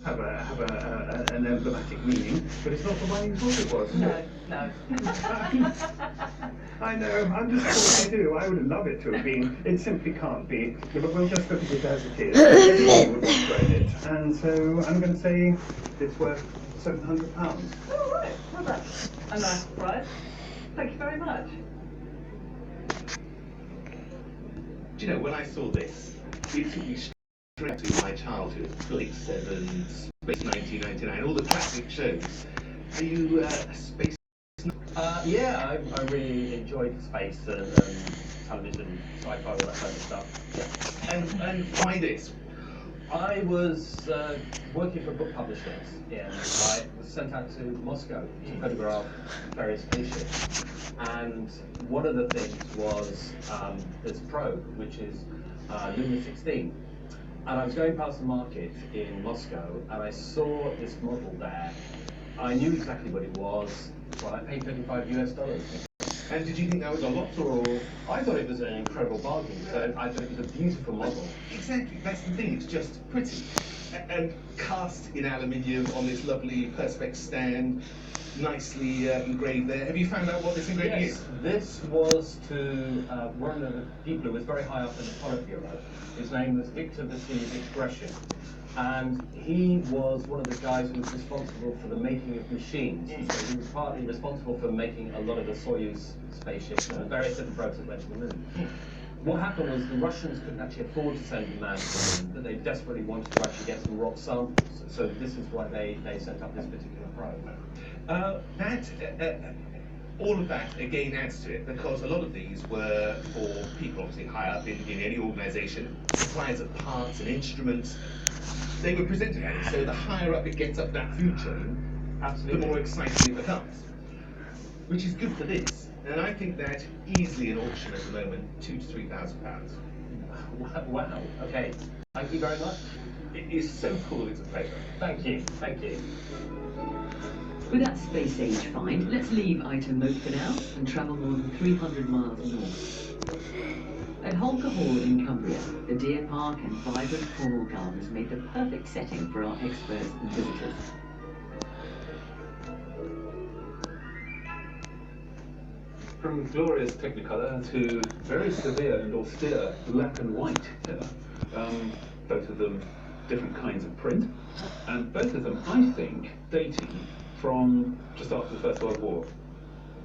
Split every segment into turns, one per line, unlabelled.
An emblematic meaning, but it's not the one you thought it was, is it?
No.
I know, I'm just sure I do. I would love it to have been. It simply can't be. But we'll just look at it as it is. Anyone would have read it. And so I'm going to say it's worth £700.
Oh, right. Well, that's a nice surprise. Thank you very much.
Do you know, when I saw this, it took me straight to my childhood. Blake 7, Space 1999, all the classic shows. Are you a space?
Yeah, I really enjoyed space and television, sci-fi, all that kind of stuff.
Yeah. And why this?
I was working for book publishers, and I was sent out to Moscow to photograph various spaceships. And one of the things was this probe, which is Luna 16. And I was going past the market in Moscow, and I saw this model there. I knew exactly what it was. Well, I paid $35 US.
And did you think that was a lot, or?
I thought it was an incredible bargain. So I thought it was a beautiful model.
Exactly, that's the thing, it's just pretty. And cast in aluminium on this lovely Perspex stand, nicely engraved there. Have you found out what this engraving is?
This was to one of the people who was very high up in the Politburo. His name was Victor Vasilievich Gresham. And he was one of the guys who was responsible for the making of machines. So he was partly responsible for making a lot of the Soyuz spaceships and various different probes that went to the moon. What happened was the Russians couldn't actually afford to send a man to the moon, but they desperately wanted to actually get some rock samples. So this is why they sent up this particular probe.
All of that again adds to it, because a lot of these were for people obviously high up in any organisation, suppliers of parts and instruments. They were presented at it, so the higher up it gets up that food chain,
Absolutely.
the more exciting it becomes. Which is good for this. And I think that easily in auction at the moment, £2,000 to £3,000.
Wow, okay. Thank you very much.
It is so cool, it's a pleasure.
Thank you, thank you.
With that space age find, let's leave Item Moat for now and travel more than 300 miles north. At Holker Hall in Cumbria, the deer park and vibrant floral gardens made the perfect setting for our experts and visitors.
From glorious Technicolor to very severe and austere black and white here. Both of them different kinds of print, and both of them, I think, dating from just after the First World War.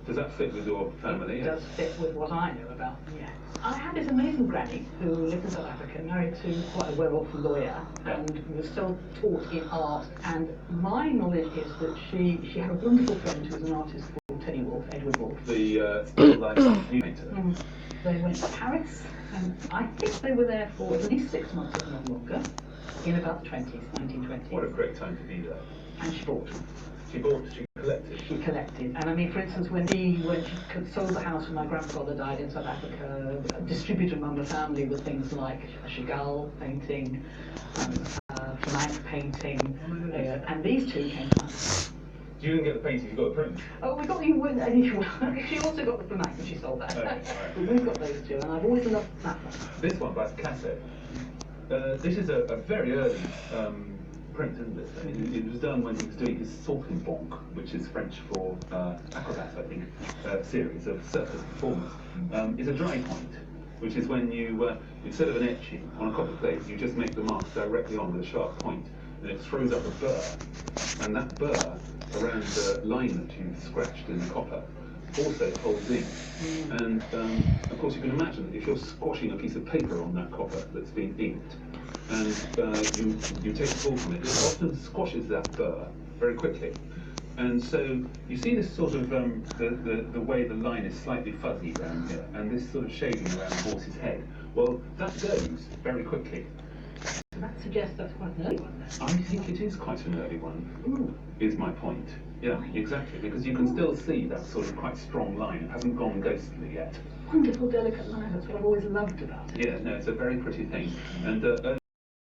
Does that fit with your family?
It does fit with what I know about them, yes. I had this amazing granny who lived in South Africa, married to quite a well-off lawyer, and was still taught in art. And my knowledge is that she had a wonderful friend who was an artist called Teddy Wolfe, Edward Wolfe.
The still life new painter.
They went to Paris, and I think they were there for at least 6 months, if not longer, in about the 20s, 1920s.
What a great time to be there.
And she bought.
She collected.
She collected. And I mean, for instance, when she sold the house when my grandfather died in South Africa, distributed among the family with things like a Chagall painting, Frank painting, and these two came to us.
You didn't get the painting, you got the print.
Oh, we got you. She also got the Frank when she sold that.
Okay, right.
But we've got those two, and I've always loved that one.
This one by Picasso. This is a very early print, isn't it? It was done when he was doing his Saltimbanque, which is French for acrobat, I think, series of circus performers. It's a dry point, which is when you, instead of an etching on a copper plate, you just make the mark directly on with a sharp point, and it throws up a burr, and that burr around the line that you've scratched in the copper also holds ink. And of course you can imagine that if you're squashing a piece of paper on that copper that's been inked, and you take a pull from it, it often squashes that burr very quickly. And so you see this sort of, the way the line is slightly fuzzy around here, and this sort of shading around the horse's head. Well, that goes very quickly.
So that suggests that's quite an early one then.
I think it is quite an early one, is my point. Yeah, exactly, because you can still see that sort of quite strong line. It hasn't gone ghostly yet.
Wonderful, delicate line. That's what I've always loved about it.
Yeah, no, it's a very pretty thing. And